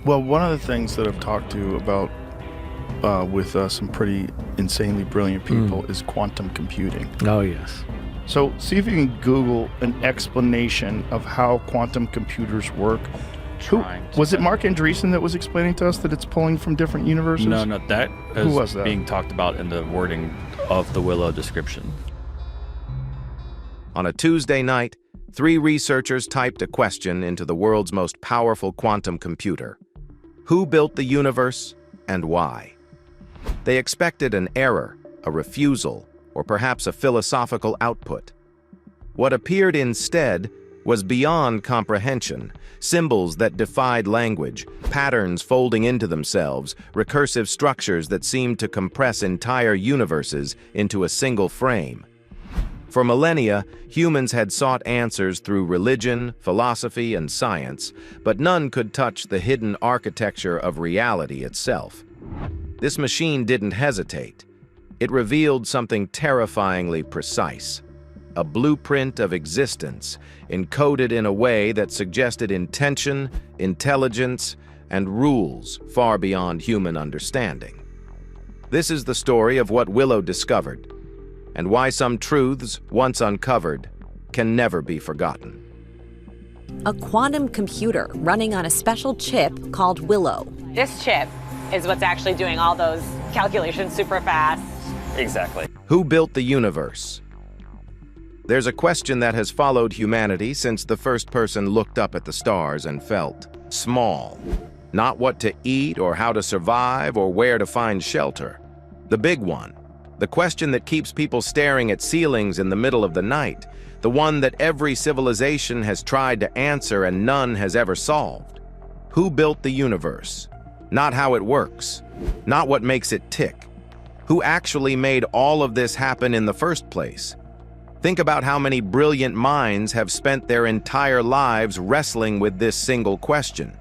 Well, one of the things that I've talked to about with some pretty insanely brilliant people is quantum computing. Oh, yes. So see if you can Google an explanation of how quantum computers work. Was it Mark Andreessen that was explaining to us that it's pulling from different universes? No, that Who was that? being talked about in the wording of the Willow description. On a Tuesday night, 3 researchers typed a question into the world's most powerful quantum computer. Who built the universe and why? They expected an error, a refusal, or perhaps a philosophical output. What appeared instead was beyond comprehension, symbols that defied language, patterns folding into themselves, recursive structures that seemed to compress entire universes into a single frame. For millennia, humans had sought answers through religion, philosophy, and science, but none could touch the hidden architecture of reality itself. This machine didn't hesitate. It revealed something terrifyingly precise, a blueprint of existence, encoded in a way that suggested intention, intelligence, and rules far beyond human understanding. This is the story of what Willow discovered, and why some truths, once uncovered, can never be forgotten. A quantum computer running on a special chip called Willow. This chip is what's actually doing all those calculations super fast. Exactly. Who built the universe? There's a question that has followed humanity since the first person looked up at the stars and felt small. Not what to eat or how to survive or where to find shelter. The big one. The question that keeps people staring at ceilings in the middle of the night. The one that every civilization has tried to answer and none has ever solved. Who built the universe? Not how it works. Not what makes it tick. Who actually made all of this happen in the first place? Think about how many brilliant minds have spent their entire lives wrestling with this single question.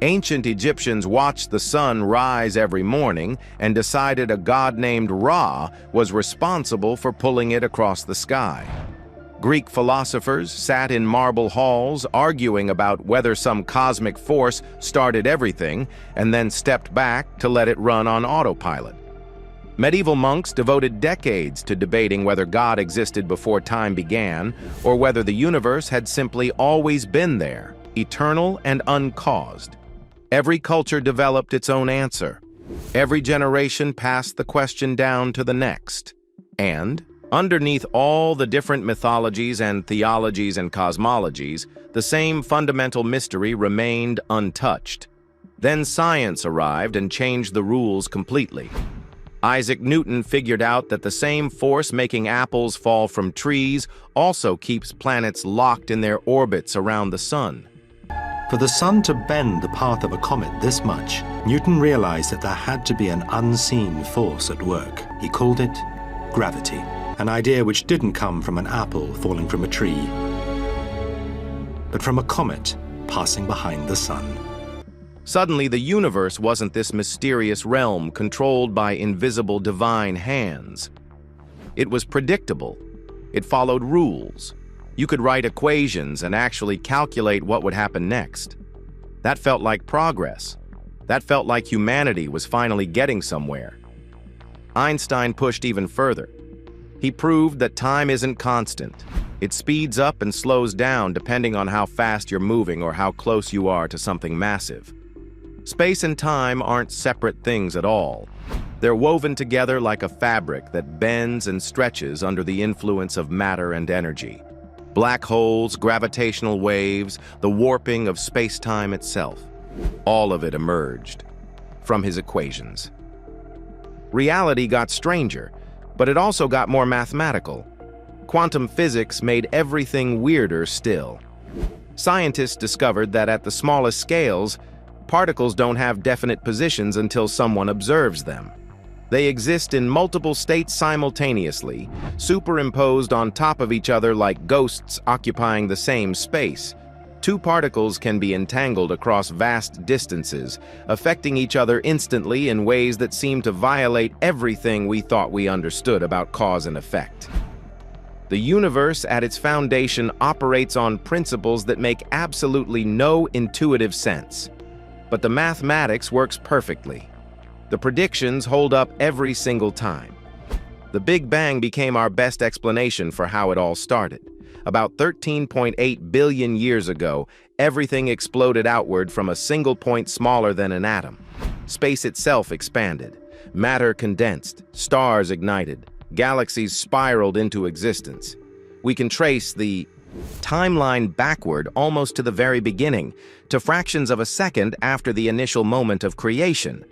Ancient Egyptians watched the sun rise every morning and decided a god named Ra was responsible for pulling it across the sky. Greek philosophers sat in marble halls arguing about whether some cosmic force started everything and then stepped back to let it run on autopilot. Medieval monks devoted decades to debating whether God existed before time began or whether the universe had simply always been there, eternal and uncaused. Every culture developed its own answer. Every generation passed the question down to the next. And, underneath all the different mythologies and theologies and cosmologies, the same fundamental mystery remained untouched. Then science arrived and changed the rules completely. Isaac Newton figured out that the same force making apples fall from trees also keeps planets locked in their orbits around the sun. For the sun to bend the path of a comet this much, Newton realized that there had to be an unseen force at work. He called it gravity, an idea which didn't come from an apple falling from a tree, but from a comet passing behind the sun. Suddenly, the universe wasn't this mysterious realm controlled by invisible divine hands. It was predictable. It followed rules. You could write equations and actually calculate what would happen next. That felt like progress. That felt like humanity was finally getting somewhere. Einstein pushed even further. He proved that time isn't constant. It speeds up and slows down depending on how fast you're moving or how close you are to something massive. Space and time aren't separate things at all. They're woven together like a fabric that bends and stretches under the influence of matter and energy. Black holes, gravitational waves, the warping of space-time itself. All of it emerged from his equations. Reality got stranger, but it also got more mathematical. Quantum physics made everything weirder still. Scientists discovered that at the smallest scales, particles don't have definite positions until someone observes them. They exist in multiple states simultaneously, superimposed on top of each other like ghosts occupying the same space. Two particles can be entangled across vast distances, affecting each other instantly in ways that seem to violate everything we thought we understood about cause and effect. The universe at its foundation operates on principles that make absolutely no intuitive sense. But the mathematics works perfectly. The predictions hold up every single time. The Big Bang became our best explanation for how it all started. About 13.8 billion years ago, everything exploded outward from a single point smaller than an atom. Space itself expanded. Matter condensed. Stars ignited. Galaxies spiraled into existence. We can trace the timeline backward almost to the very beginning, to fractions of a second after the initial moment of creation.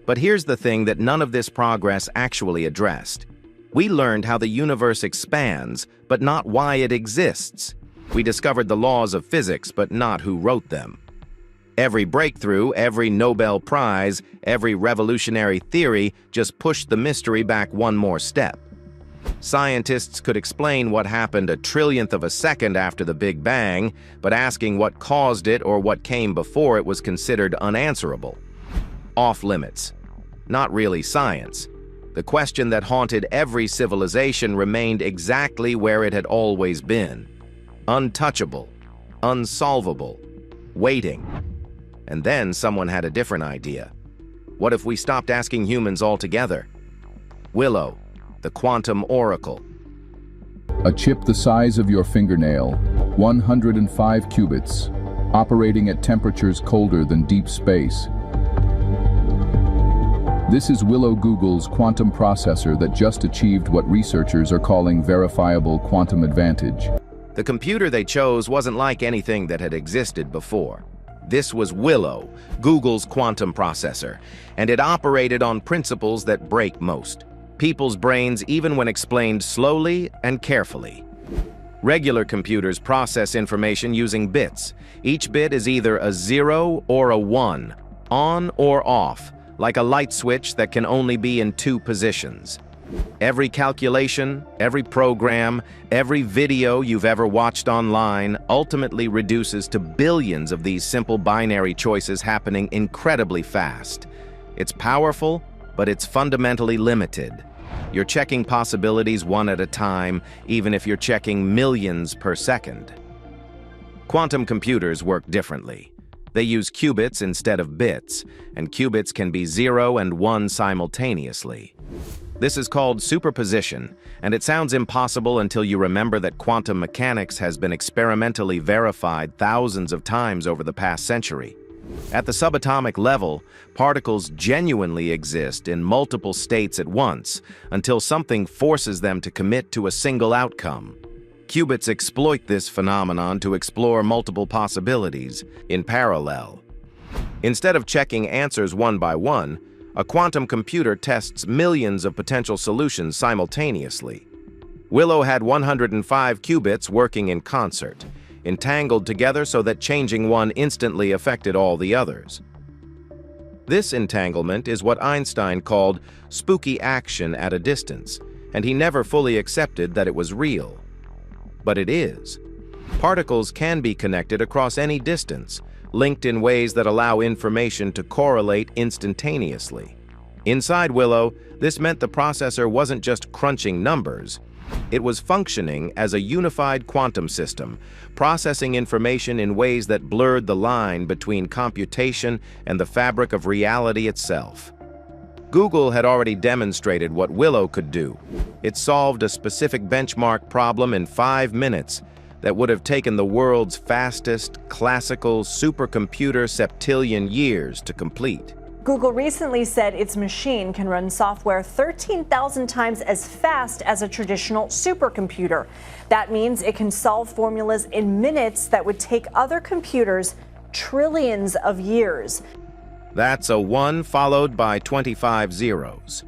But here's the thing that none of this progress actually addressed. We learned how the universe expands, but not why it exists. We discovered the laws of physics, but not who wrote them. Every breakthrough, every Nobel Prize, every revolutionary theory just pushed the mystery back one more step. Scientists could explain what happened a trillionth of a second after the Big Bang, but asking what caused it or what came before it was considered unanswerable. Off limits. Not really science. The question that haunted every civilization remained exactly where it had always been. Untouchable. Unsolvable. Waiting. And then someone had a different idea. What if we stopped asking humans altogether? Willow, the quantum oracle. A chip the size of your fingernail, 105 qubits, operating at temperatures colder than deep space. This is Willow Google's quantum processor that just achieved what researchers are calling verifiable quantum advantage. The computer they chose wasn't like anything that had existed before. This was Willow, Google's quantum processor, and it operated on principles that break most people's brains even when explained slowly and carefully. Regular computers process information using bits. Each bit is either a 0 or a 1, on or off, like a light switch that can only be in 2 positions. Every calculation, every program, every video you've ever watched online ultimately reduces to billions of these simple binary choices happening incredibly fast. It's powerful, but it's fundamentally limited. You're checking possibilities one at a time, even if you're checking millions per second. Quantum computers work differently. They use qubits instead of bits, and qubits can be 0 and 1 simultaneously. This is called superposition, and it sounds impossible until you remember that quantum mechanics has been experimentally verified thousands of times over the past century. At the subatomic level, particles genuinely exist in multiple states at once until something forces them to commit to a single outcome. Qubits exploit this phenomenon to explore multiple possibilities in parallel. Instead of checking answers one by one, a quantum computer tests millions of potential solutions simultaneously. Willow had 105 qubits working in concert, entangled together so that changing one instantly affected all the others. This entanglement is what Einstein called spooky action at a distance, and he never fully accepted that it was real. But it is. Particles can be connected across any distance, linked in ways that allow information to correlate instantaneously. Inside Willow, this meant the processor wasn't just crunching numbers. It was functioning as a unified quantum system, processing information in ways that blurred the line between computation and the fabric of reality itself. Google had already demonstrated what Willow could do. It solved a specific benchmark problem in 5 minutes that would have taken the world's fastest classical supercomputer septillion years to complete. Google recently said its machine can run software 13,000 times as fast as a traditional supercomputer. That means it can solve formulas in minutes that would take other computers trillions of years. That's a 1 followed by 25 zeros.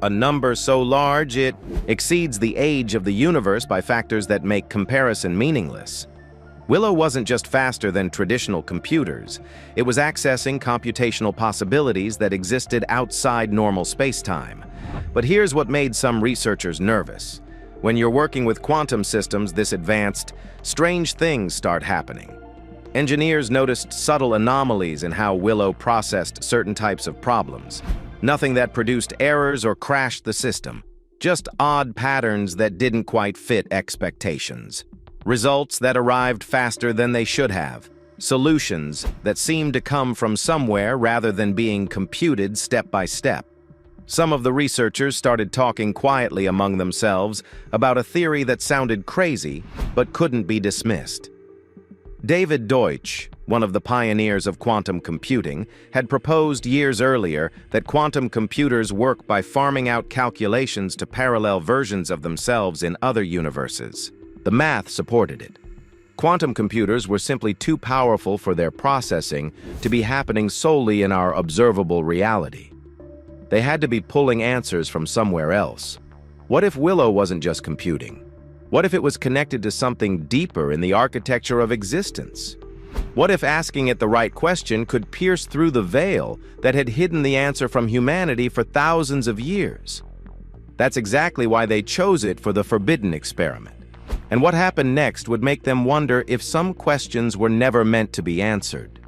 A number so large it exceeds the age of the universe by factors that make comparison meaningless. Willow wasn't just faster than traditional computers. It was accessing computational possibilities that existed outside normal space-time. But here's what made some researchers nervous. When you're working with quantum systems this advanced, strange things start happening. Engineers noticed subtle anomalies in how Willow processed certain types of problems. Nothing that produced errors or crashed the system. Just odd patterns that didn't quite fit expectations. Results that arrived faster than they should have. solutions that seemed to come from somewhere rather than being computed step by step. Some of the researchers started talking quietly among themselves about a theory that sounded crazy but couldn't be dismissed. David Deutsch, one of the pioneers of quantum computing, had proposed years earlier that quantum computers work by farming out calculations to parallel versions of themselves in other universes. The math supported it. Quantum computers were simply too powerful for their processing to be happening solely in our observable reality. They had to be pulling answers from somewhere else. What if Willow wasn't just computing? What if it was connected to something deeper in the architecture of existence? What if asking it the right question could pierce through the veil that had hidden the answer from humanity for thousands of years? That's exactly why they chose it for the forbidden experiment. And what happened next would make them wonder if some questions were never meant to be answered.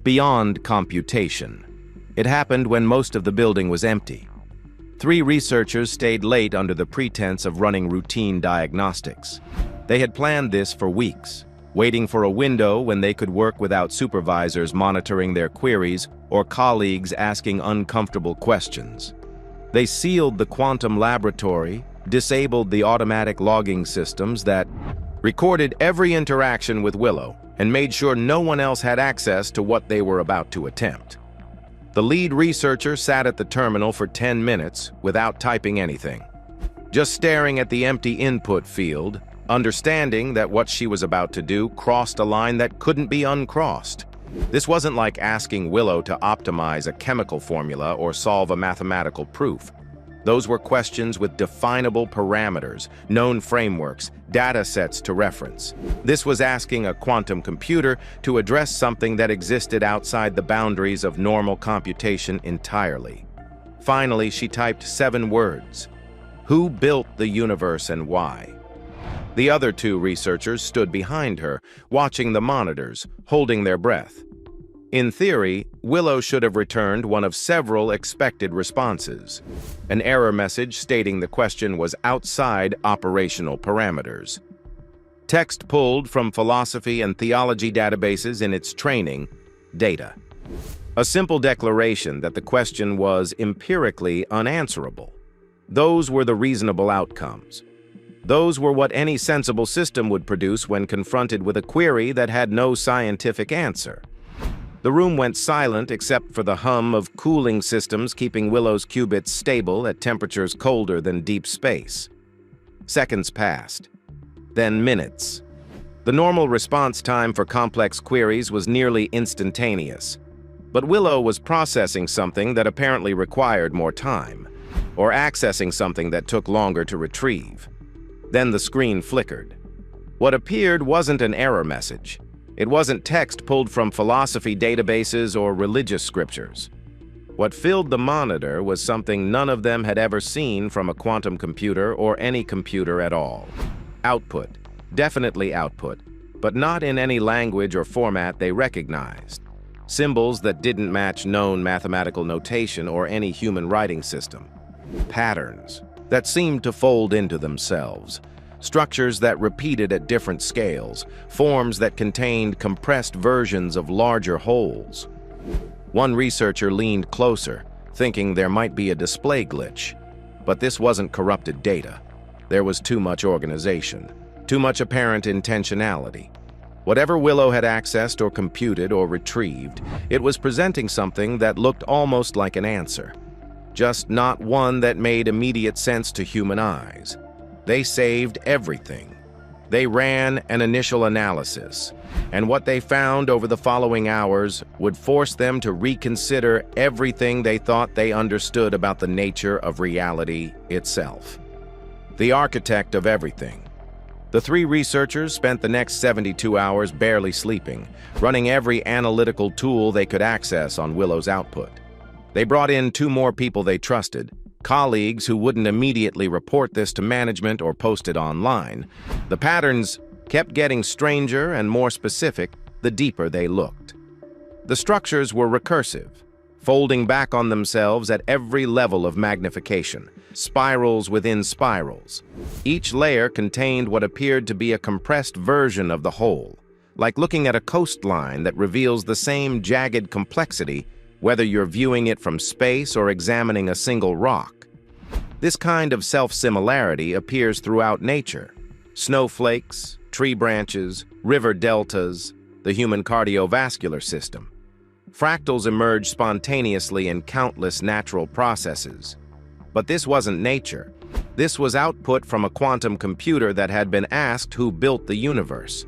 Beyond computation. It happened when most of the building was empty. 3 researchers stayed late under the pretense of running routine diagnostics. They had planned this for weeks, waiting for a window when they could work without supervisors monitoring their queries or colleagues asking uncomfortable questions. They sealed the quantum laboratory, disabled the automatic logging systems that recorded every interaction with Willow, and made sure no one else had access to what they were about to attempt. The lead researcher sat at the terminal for 10 minutes without typing anything, just staring at the empty input field, understanding that what she was about to do crossed a line that couldn't be uncrossed. This wasn't like asking Willow to optimize a chemical formula or solve a mathematical proof. Those were questions with definable parameters, known frameworks, data sets to reference. This was asking a quantum computer to address something that existed outside the boundaries of normal computation entirely. Finally, she typed 7 words. Who built the universe and why? The other 2 researchers stood behind her, watching the monitors, holding their breath. In theory, Willow should have returned one of several expected responses. An error message stating the question was outside operational parameters. Text pulled from philosophy and theology databases in its training data. A simple declaration that the question was empirically unanswerable. Those were the reasonable outcomes. Those were what any sensible system would produce when confronted with a query that had no scientific answer. The room went silent except for the hum of cooling systems keeping Willow's qubits stable at temperatures colder than deep space. Seconds passed, then minutes. The normal response time for complex queries was nearly instantaneous. But Willow was processing something that apparently required more time, or accessing something that took longer to retrieve. Then the screen flickered. What appeared wasn't an error message. It wasn't text pulled from philosophy databases or religious scriptures. What filled the monitor was something none of them had ever seen from a quantum computer or any computer at all. Output. Definitely output, but not in any language or format they recognized. Symbols that didn't match known mathematical notation or any human writing system. Patterns that seemed to fold into themselves. Structures that repeated at different scales, forms that contained compressed versions of larger wholes. One researcher leaned closer, thinking there might be a display glitch. But this wasn't corrupted data. There was too much organization, too much apparent intentionality. Whatever Willow had accessed or computed or retrieved, it was presenting something that looked almost like an answer. Just not one that made immediate sense to human eyes. They saved everything. They ran an initial analysis, and what they found over the following hours would force them to reconsider everything they thought they understood about the nature of reality itself. The architect of everything. The 3 researchers spent the next 72 hours barely sleeping, running every analytical tool they could access on Willow's output. They brought in 2 more people they trusted, colleagues who wouldn't immediately report this to management or post it online. The patterns kept getting stranger and more specific the deeper they looked. The structures were recursive, folding back on themselves at every level of magnification, spirals within spirals. Each layer contained what appeared to be a compressed version of the whole, like looking at a coastline that reveals the same jagged complexity whether you're viewing it from space or examining a single rock. This kind of self-similarity appears throughout nature. Snowflakes, tree branches, river deltas, the human cardiovascular system. Fractals emerge spontaneously in countless natural processes. But this wasn't nature. This was output from a quantum computer that had been asked who built the universe.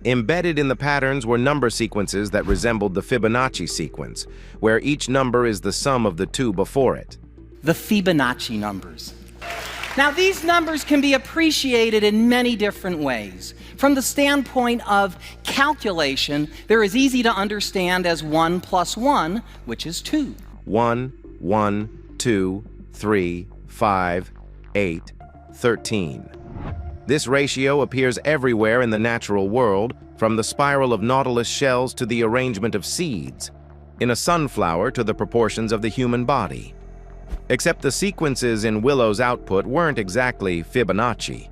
Embedded in the patterns were number sequences that resembled the Fibonacci sequence, where each number is the sum of the two before it. The Fibonacci numbers. Now, these numbers can be appreciated in many different ways. From the standpoint of calculation, they're as easy to understand as 1 plus 1, which is 2. 1, 1, 2, 3, 5, 8, 13. This ratio appears everywhere in the natural world, from the spiral of nautilus shells to the arrangement of seeds, in a sunflower to the proportions of the human body. Except the sequences in Willow's output weren't exactly Fibonacci.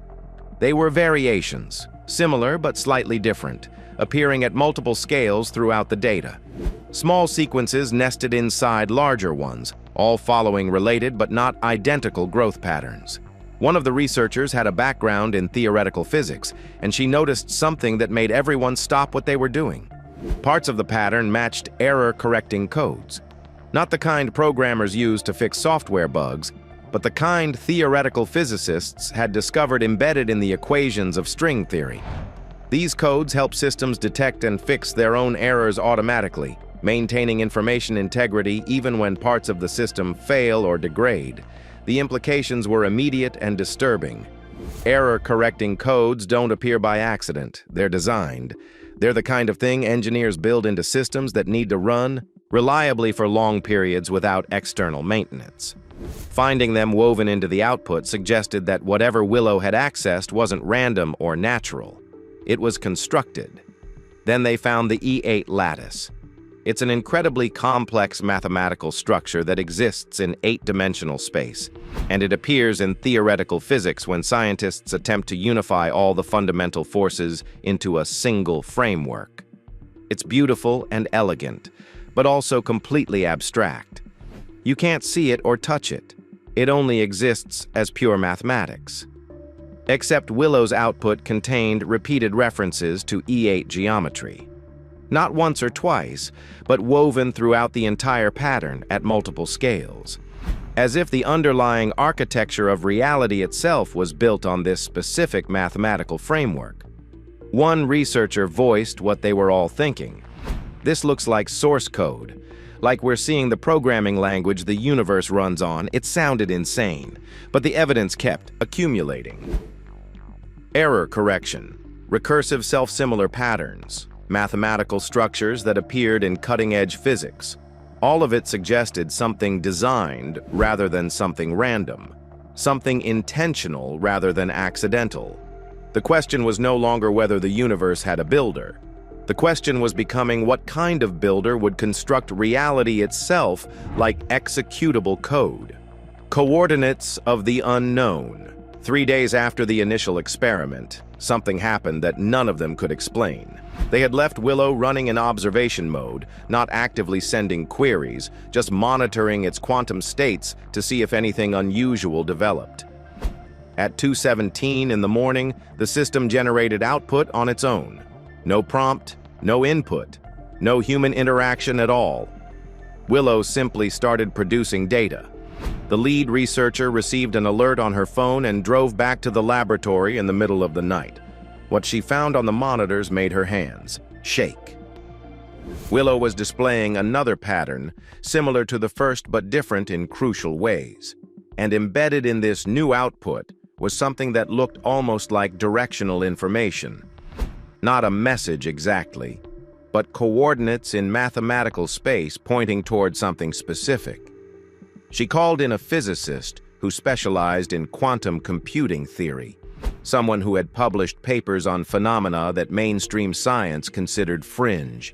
They were variations, similar but slightly different, appearing at multiple scales throughout the data. Small sequences nested inside larger ones, all following related but not identical growth patterns. One of the researchers had a background in theoretical physics, and she noticed something that made everyone stop what they were doing. Parts of the pattern matched error-correcting codes. Not the kind programmers use to fix software bugs, but the kind theoretical physicists had discovered embedded in the equations of string theory. These codes help systems detect and fix their own errors automatically, maintaining information integrity even when parts of the system fail or degrade. The implications were immediate and disturbing. Error-correcting codes don't appear by accident. They're designed. They're the kind of thing engineers build into systems that need to run reliably for long periods without external maintenance. Finding them woven into the output suggested that whatever Willow had accessed wasn't random or natural. It was constructed. Then they found the E8 lattice. It's an incredibly complex mathematical structure that exists in 8-dimensional space, and it appears in theoretical physics when scientists attempt to unify all the fundamental forces into a single framework. It's beautiful and elegant, but also completely abstract. You can't see it or touch it. It only exists as pure mathematics. Except Willow's output contained repeated references to E8 geometry. Not once or twice, but woven throughout the entire pattern at multiple scales, as if the underlying architecture of reality itself was built on this specific mathematical framework. One researcher voiced what they were all thinking. This looks like source code, like we're seeing the programming language the universe runs on. It sounded insane, but the evidence kept accumulating. Error correction, recursive self-similar patterns, mathematical structures that appeared in cutting-edge physics. All of it suggested something designed rather than something random, something intentional rather than accidental. The question was no longer whether the universe had a builder. The question was becoming what kind of builder would construct reality itself like executable code. Coordinates of the unknown. 3 days after the initial experiment, something happened that none of them could explain. They had left Willow running in observation mode, not actively sending queries, just monitoring its quantum states to see if anything unusual developed. At 2:17 in the morning, the system generated output on its own. No prompt, no input, no human interaction at all. Willow simply started producing data. The lead researcher received an alert on her phone and drove back to the laboratory in the middle of the night. What she found on the monitors made her hands shake. Willow was displaying another pattern, similar to the first but different in crucial ways. And embedded in this new output was something that looked almost like directional information. Not a message exactly, but coordinates in mathematical space pointing toward something specific. She called in a physicist who specialized in quantum computing theory, someone who had published papers on phenomena that mainstream science considered fringe.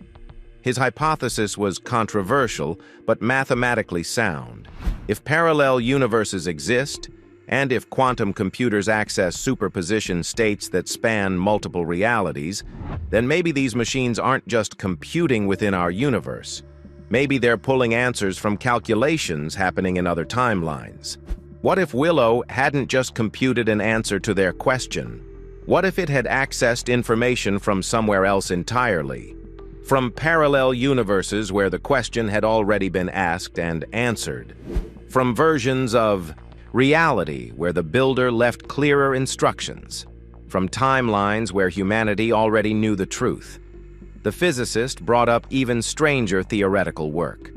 His hypothesis was controversial, but mathematically sound. If parallel universes exist, And if quantum computers access superposition states that span multiple realities, then maybe these machines aren't just computing within our universe. Maybe they're pulling answers from calculations happening in other timelines. What if Willow hadn't just computed an answer to their question? What if it had accessed information from somewhere else entirely? From parallel universes where the question had already been asked and answered. From versions of reality where the builder left clearer instructions. From timelines where humanity already knew the truth. The physicist brought up even stranger theoretical work.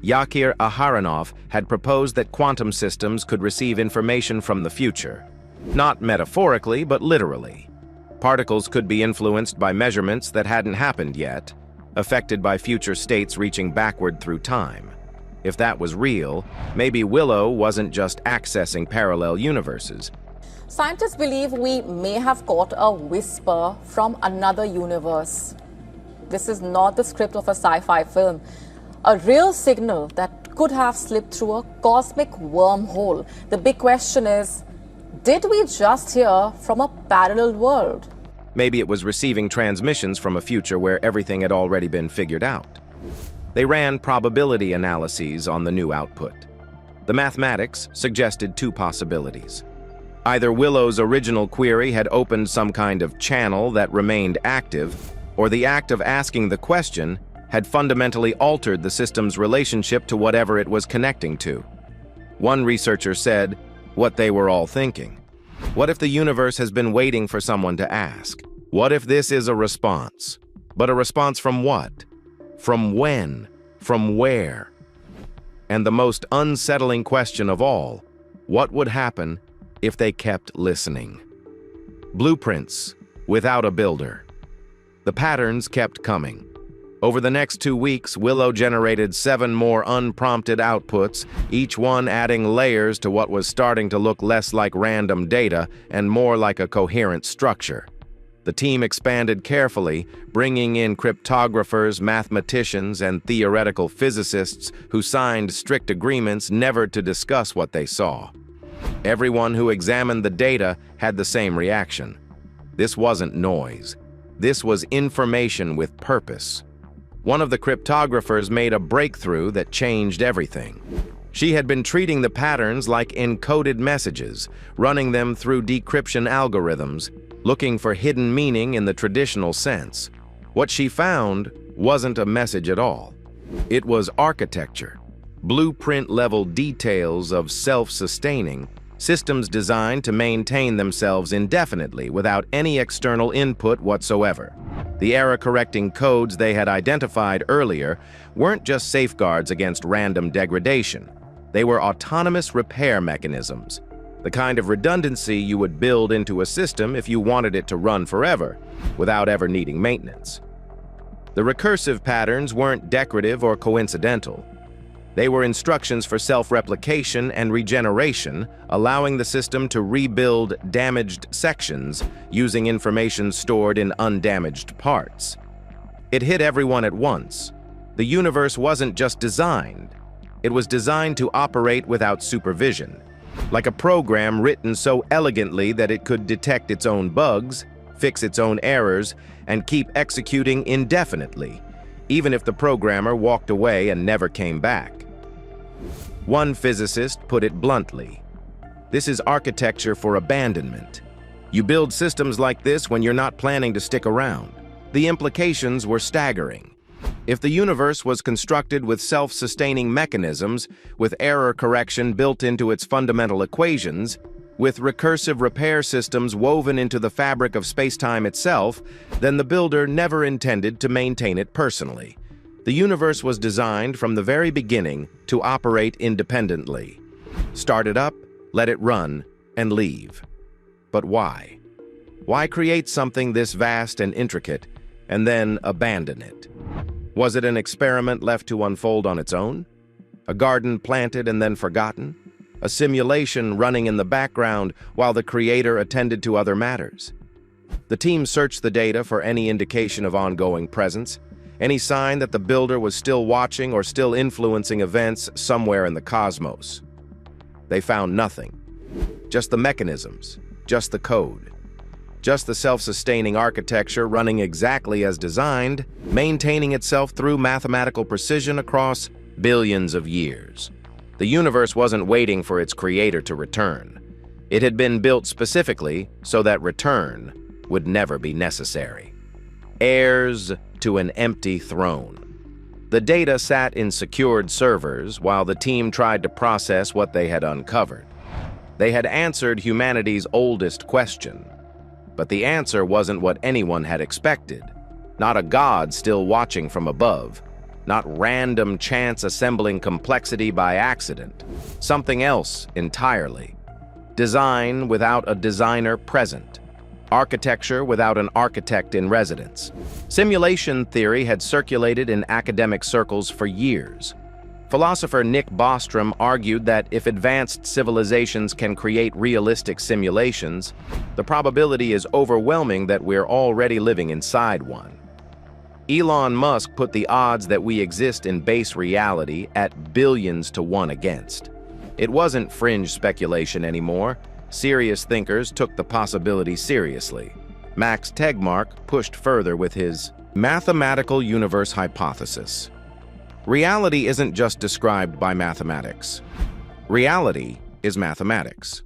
Yakir Aharonov had proposed that quantum systems could receive information from the future. Not metaphorically, but literally. Particles could be influenced by measurements that hadn't happened yet, affected by future states reaching backward through time. If that was real, maybe Willow wasn't just accessing parallel universes. Scientists believe we may have caught a whisper from another universe. This is not the script of a sci-fi film. A real signal that could have slipped through a cosmic wormhole. The big question is, did we just hear from a parallel world? Maybe it was receiving transmissions from a future where everything had already been figured out. They ran probability analyses on the new output. The mathematics suggested two possibilities. Either Willow's original query had opened some kind of channel that remained active, or the act of asking the question had fundamentally altered the system's relationship to whatever it was connecting to. One researcher said, what they were all thinking. What if the universe has been waiting for someone to ask? What if this is a response? But a response from what? From when? From where? And the most unsettling question of all, what would happen if they kept listening? Blueprints without a builder. The patterns kept coming. Over the next 2 weeks, Willow generated 7 more unprompted outputs, each one adding layers to what was starting to look less like random data and more like a coherent structure. The team expanded carefully, bringing in cryptographers, mathematicians, and theoretical physicists who signed strict agreements never to discuss what they saw. Everyone who examined the data had the same reaction. This wasn't noise. This was information with purpose. One of the cryptographers made a breakthrough that changed everything. She had been treating the patterns like encoded messages, running them through decryption algorithms, looking for hidden meaning in the traditional sense. What she found wasn't a message at all. It was architecture, blueprint-level details of self-sustaining, systems designed to maintain themselves indefinitely without any external input whatsoever. The error-correcting codes they had identified earlier weren't just safeguards against random degradation. They were autonomous repair mechanisms, the kind of redundancy you would build into a system if you wanted it to run forever, without ever needing maintenance. The recursive patterns weren't decorative or coincidental. They were instructions for self-replication and regeneration, allowing the system to rebuild damaged sections using information stored in undamaged parts. It hit everyone at once. The universe wasn't just designed. It was designed to operate without supervision, like a program written so elegantly that it could detect its own bugs, fix its own errors, and keep executing indefinitely, even if the programmer walked away and never came back. One physicist put it bluntly, this is architecture for abandonment. You build systems like this when you're not planning to stick around. The implications were staggering. If the universe was constructed with self-sustaining mechanisms, with error correction built into its fundamental equations, with recursive repair systems woven into the fabric of space-time itself, then the builder never intended to maintain it personally. The universe was designed from the very beginning to operate independently. Start it up, let it run, and leave. But why? Why create something this vast and intricate, and then abandon it? Was it an experiment left to unfold on its own? A garden planted and then forgotten? A simulation running in the background while the creator attended to other matters? The team searched the data for any indication of ongoing presence, any sign that the builder was still watching or still influencing events somewhere in the cosmos. They found nothing. Just the mechanisms, just the code. Just the self-sustaining architecture running exactly as designed, maintaining itself through mathematical precision across billions of years. The universe wasn't waiting for its creator to return. It had been built specifically so that return would never be necessary. Heirs to an empty throne. The data sat in secured servers while the team tried to process what they had uncovered. They had answered humanity's oldest question. But the answer wasn't what anyone had expected. Not a god still watching from above. Not random chance assembling complexity by accident. Something else entirely. Design without a designer present. Architecture without an architect in residence. Simulation theory had circulated in academic circles for years. Philosopher Nick Bostrom argued that if advanced civilizations can create realistic simulations, the probability is overwhelming that we're already living inside one. Elon Musk put the odds that we exist in base reality at billions to 1 against. It wasn't fringe speculation anymore. Serious thinkers took the possibility seriously. Max Tegmark pushed further with his mathematical universe hypothesis. Reality isn't just described by mathematics. Reality is mathematics.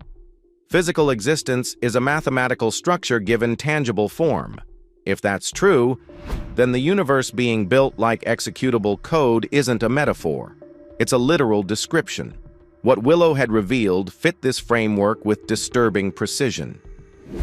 Physical existence is a mathematical structure given tangible form. If that's true, then the universe being built like executable code isn't a metaphor. It's a literal description. What Willow had revealed fit this framework with disturbing precision.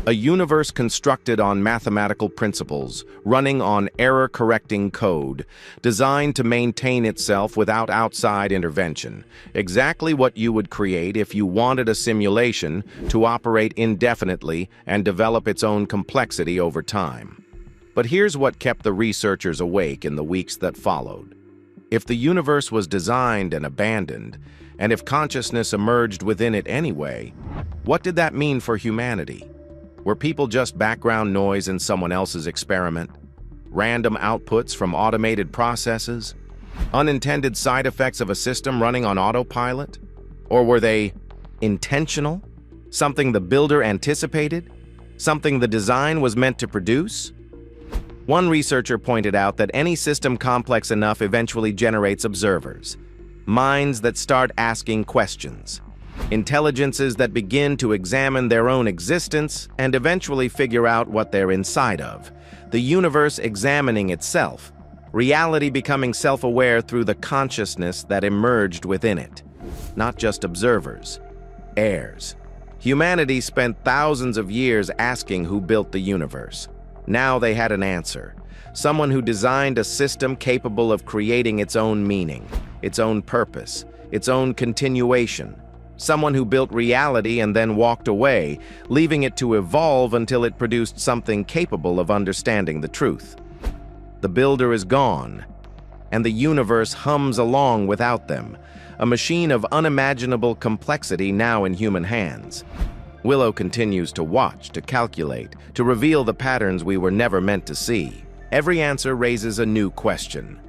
A universe constructed on mathematical principles, running on error-correcting code, designed to maintain itself without outside intervention. Exactly what you would create if you wanted a simulation to operate indefinitely and develop its own complexity over time. But here's what kept the researchers awake in the weeks that followed. If the universe was designed and abandoned, and if consciousness emerged within it anyway, what did that mean for humanity? Were people just background noise in someone else's experiment? Random outputs from automated processes? Unintended side effects of a system running on autopilot? Or were they intentional? Something the builder anticipated? Something the design was meant to produce? One researcher pointed out that any system complex enough eventually generates observers, minds that start asking questions. Intelligences that begin to examine their own existence and eventually figure out what they're inside of. The universe examining itself, reality becoming self-aware through the consciousness that emerged within it. Not just observers, heirs. Humanity spent thousands of years asking who built the universe. Now they had an answer. Someone who designed a system capable of creating its own meaning, its own purpose, its own continuation. Someone who built reality and then walked away, leaving it to evolve until it produced something capable of understanding the truth. The builder is gone, and the universe hums along without them, a machine of unimaginable complexity now in human hands. Willow continues to watch, to calculate, to reveal the patterns we were never meant to see. Every answer raises a new question.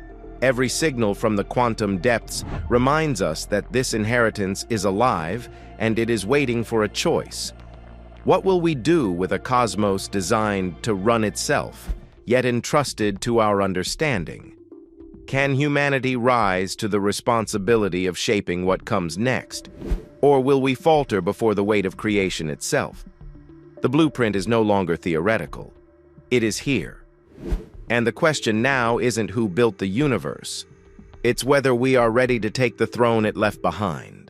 Every signal from the quantum depths reminds us that this inheritance is alive and it is waiting for a choice. What will we do with a cosmos designed to run itself, yet entrusted to our understanding? Can humanity rise to the responsibility of shaping what comes next? Or will we falter before the weight of creation itself? The blueprint is no longer theoretical. It is here. And the question now isn't who built the universe. It's whether we are ready to take the throne it left behind.